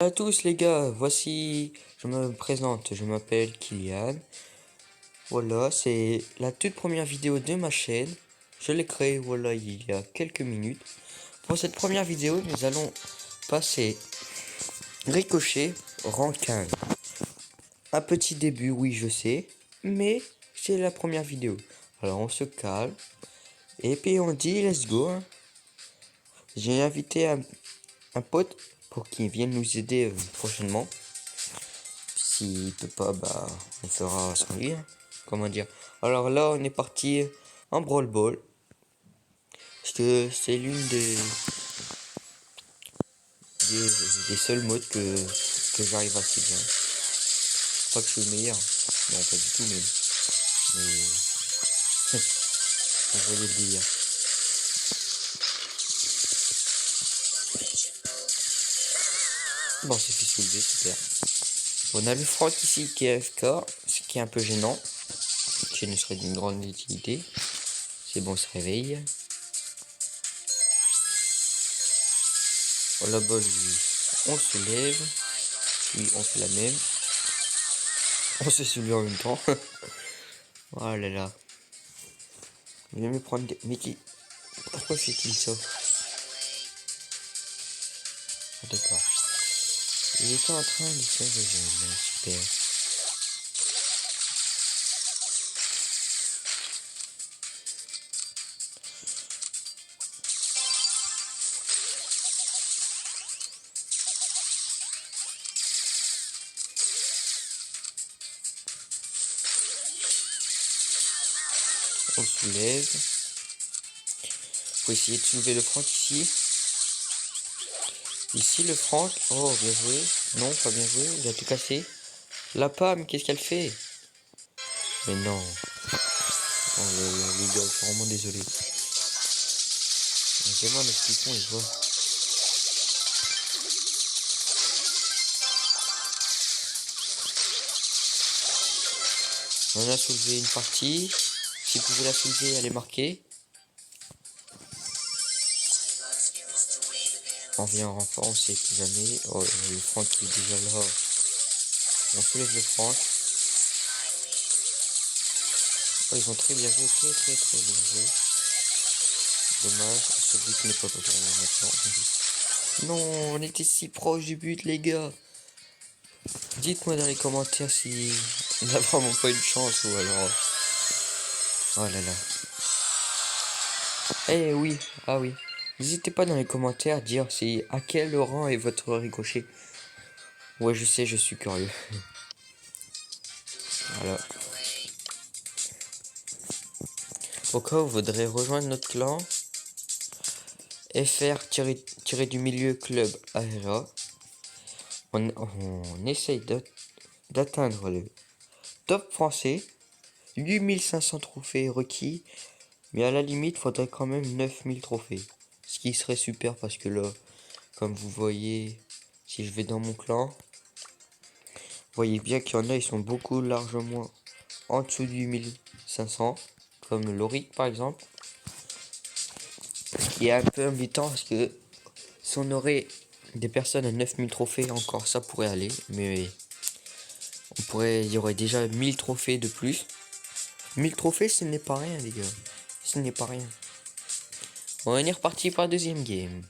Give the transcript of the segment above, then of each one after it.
À tous les gars, voici, je me présente, je m'appelle Kylian. Voilà, c'est la toute première vidéo de ma chaîne. Je l'ai créée, voilà, il y a quelques minutes. Pour cette première vidéo, nous allons passer Ricochet rang 15. Un petit début, oui, je sais, mais c'est la première vidéo. Alors on se calme, et puis on dit let's go, hein. J'ai invité un pote pour qu'il vienne nous aider prochainement. S'il peut pas, bah, on fera sans lui, hein. Comment dire. Alors là, on est parti en Brawl Ball. Parce que c'est l'une des seuls modes que j'arrive assez bien. Pas que je suis le meilleur. Non, pas du tout, mais on voulait le dire. Bon, c'est fait soulever, super. On a le Franck ici qui est AFK, ce qui est un peu gênant. Qui ne serait d'une grande utilité. C'est bon, il se réveille. Là-bas, lui, on se lève. Lui, on fait la même. On se soulève en même temps. Oh là là. Je vais me prendre des... Mais qui... Pourquoi fait-il ça? Ah, d'accord. Il était en train de faire le jeune. Super. On soulève. Faut essayer de soulever le Franck ici. Ici le Franck. Oh, bien joué. Non, pas bien joué. Il a tout cassé. La pomme, qu'est-ce qu'elle fait? Mais non. Oh les gars, je suis vraiment désolé. On se demande ce qu'ils font, ils voient. On a soulevé une partie. Si vous pouvez la soulever, elle est marquée. On vient en renfort, on sait plus jamais. Oh, le Franck est déjà là. On soulève le Franck. Oh, ils ont très bien joué, très bien joué. Dommage, ce but n'est pas pour moi maintenant. Non, on était si proche du but, les gars. Dites-moi dans les commentaires si on n'a vraiment pas eu de chance ou alors... Oh là là. Eh oui, ah oui. N'hésitez pas dans les commentaires à dire si à quel rang est votre Ricochet. Ouais, je sais, je suis curieux. Voilà. Au cas où vous voudrez rejoindre notre clan, FR du milieu club ARA. On essaye d'atteindre le top français. 8500 trophées requis. Mais à la limite, faudrait quand même 9000 trophées. Ce qui serait super parce que là, comme vous voyez, si je vais dans mon clan, vous voyez bien qu'il y en a, ils sont beaucoup largement en dessous du 1500. Comme Loric par exemple. Ce qui est un peu embêtant parce que si on aurait des personnes à 9000 trophées, encore ça pourrait aller. Mais il y aurait déjà 1000 trophées de plus. 1000 trophées, ce n'est pas rien les gars. Ce n'est pas rien. On est reparti pour la deuxième game.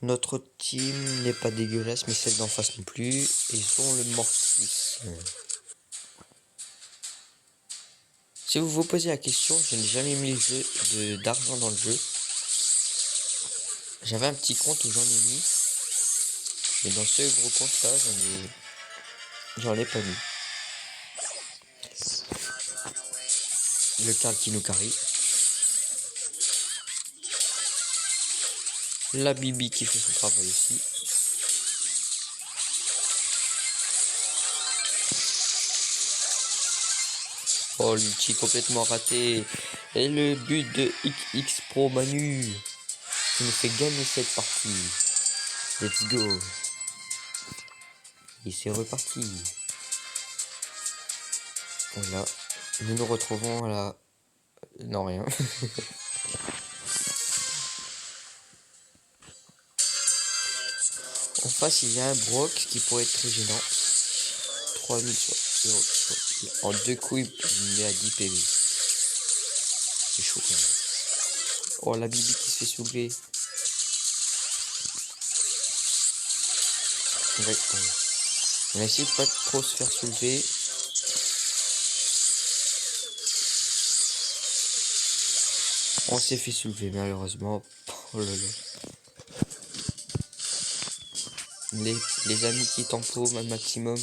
Notre team n'est pas dégueulasse, mais celle d'en face non plus. Ils ont le Mortis. Si vous vous posez la question, je n'ai jamais mis le jeu d'argent dans le jeu. J'avais un petit compte où j'en ai mis. Mais dans ce gros compte là, j'en ai pas mis. Le Karl qui nous carry. La Bibi qui fait son travail aussi. Oh, l'ulti complètement raté. Et le but de XX Pro Manu qui nous fait gagner cette partie. Let's go. Et c'est reparti. Voilà. Nous nous retrouvons à la... Non, rien. En face, il y a un Brock qui pourrait être très gênant. 3000 en 2 coups, il met à 10 PV. C'est chaud quand même. Oh, la Bibi qui se fait soulever. On va essayer de pas trop se faire soulever. On s'est fait soulever malheureusement. Oh là là. Les amis qui t'empaument un maximum.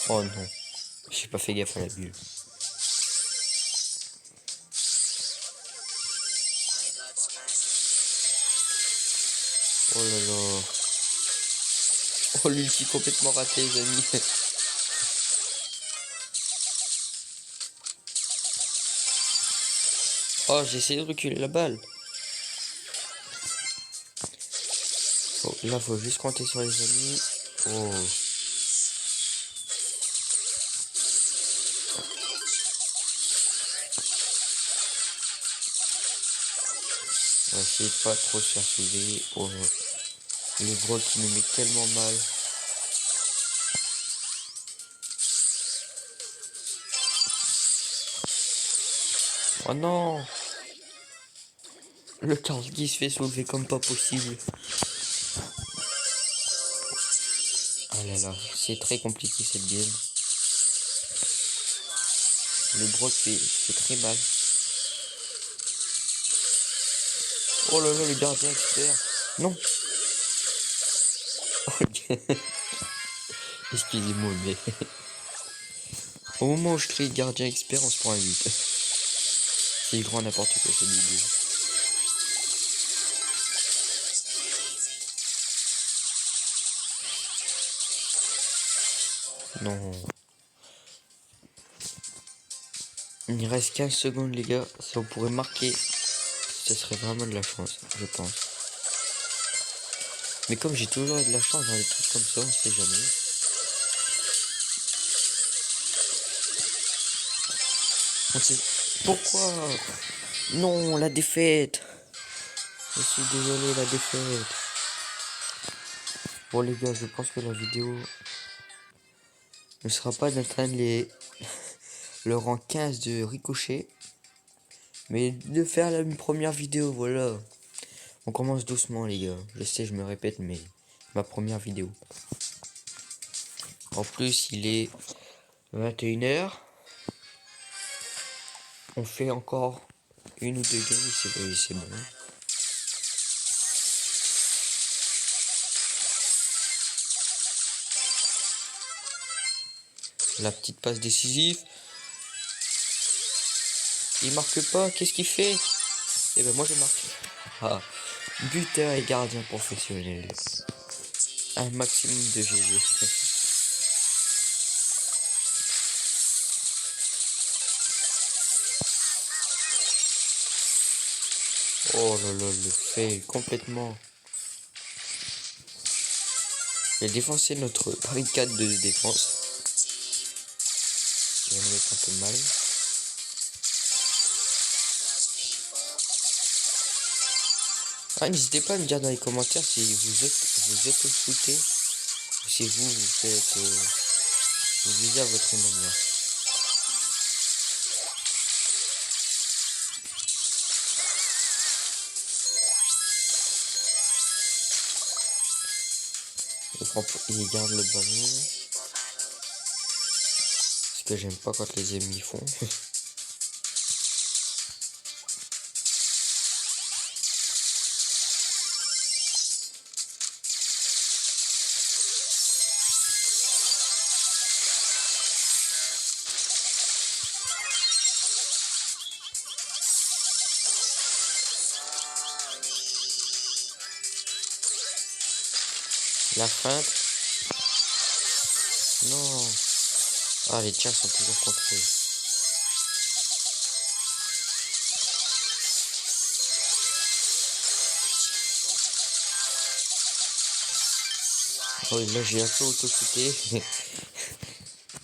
Oh non. J'ai pas fait gaffe à la bulle. Oh là là. Oh, l'ulti complètement raté, les amis. Oh, j'ai essayé de reculer la balle. Oh, là, faut juste compter sur les amis. Oh. On va essayer de pas trop se faire soulever. Oh. Le gros qui nous met tellement mal. Oh non! Le Charles qui se fait soulever comme pas possible. Ah là là, c'est très compliqué cette game. Le Brock fait très mal. Oh là là, le gardien expert. Non. Excusez-moi, mais au moment où je crie gardien expert, on se prend un 8. C'est grand n'importe quoi cette vidéo. Non. Il reste 15 secondes les gars. Si on pourrait marquer, ce serait vraiment de la chance, je pense. Mais comme j'ai toujours eu de la chance dans les trucs comme ça, on sait jamais. On sait... Pourquoi? Non, la défaite. Je suis désolé, la défaite. Bon les gars, je pense que la vidéo ne sera pas d'atteindre le rang 15 de Ricochet, mais de faire la première vidéo, voilà. On commence doucement les gars. Je sais, je me répète, mais ma première vidéo. En plus, il est 21h. On fait encore une ou deux games, c'est bon. La petite passe décisive. Il marque pas, qu'est-ce qu'il fait? Eh ben moi je marque. Ah, buteur et gardien professionnel. Un maximum de GG. Oh là là, le fail complètement. Il a défoncé notre barricade de défense. Il va nous mettre un peu mal. Ah, n'hésitez pas à me dire dans les commentaires si vous auto-shootez ou si vous faites vous visez à votre manière. Il garde le ballon. Ce que j'aime pas quand les ennemis font. La feinte. Non. Ah, les tirs sont toujours contrôlés. Oh, là j'ai un peu auto-shooté.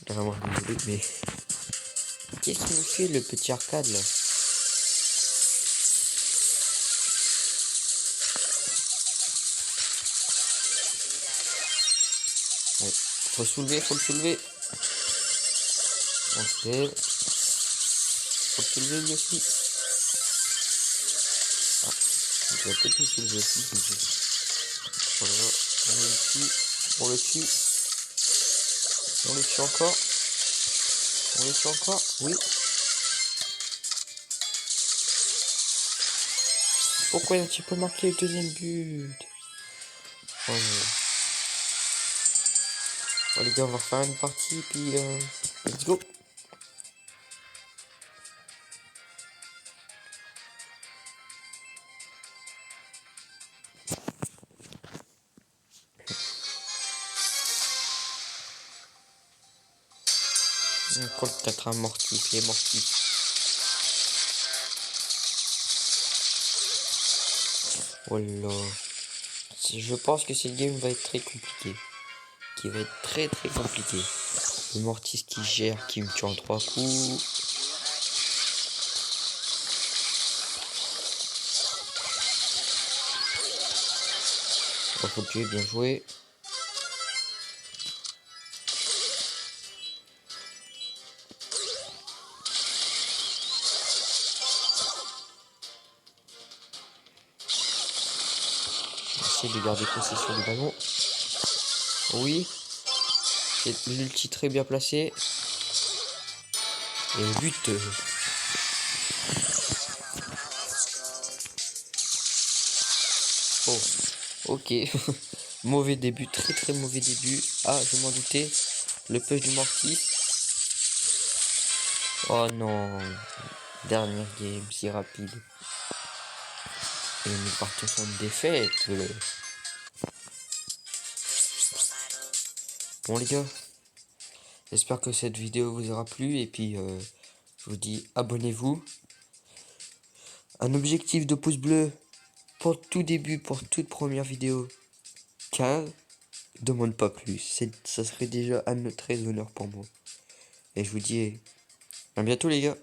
Vraiment désolé, mais qu'est-ce qu'il nous fait le petit arcade là? Ouais. Faut soulever, faut le soulever. On se lève. Faut le soulever lui aussi. Ah, il va peut-être nous soulever aussi. Voilà, on le tue. On le tue. On le tue encore. On le tue encore. Oui. Pourquoi il a un petit peu marqué le deuxième but? Oh, bon, les gars, on va refaire une partie, puis let's go. Encore le 4 mortif, les mortifs. Oh là. Je pense que cette game va être très compliquée. Qui va être très compliqué. Le mortis qui gère, qui me tue en 3 coups. Oh, faut le tuer, bien joué. Essaye de garder possession du ballon. Oui. C'est l'ulti très bien placé. Et but. Oh. Ok. Mauvais début. Très mauvais début. Ah, je m'en doutais. Le push du mortis. Oh non. Dernière game si rapide. Et nous partons sur une défaite. Bon les gars. J'espère que cette vidéo vous aura plu. Et puis je vous dis abonnez-vous. Un objectif de pouce bleu pour tout début, pour toute première vidéo. 15. Demande pas plus. Ça serait déjà un très honneur pour moi. Et je vous dis à bientôt les gars.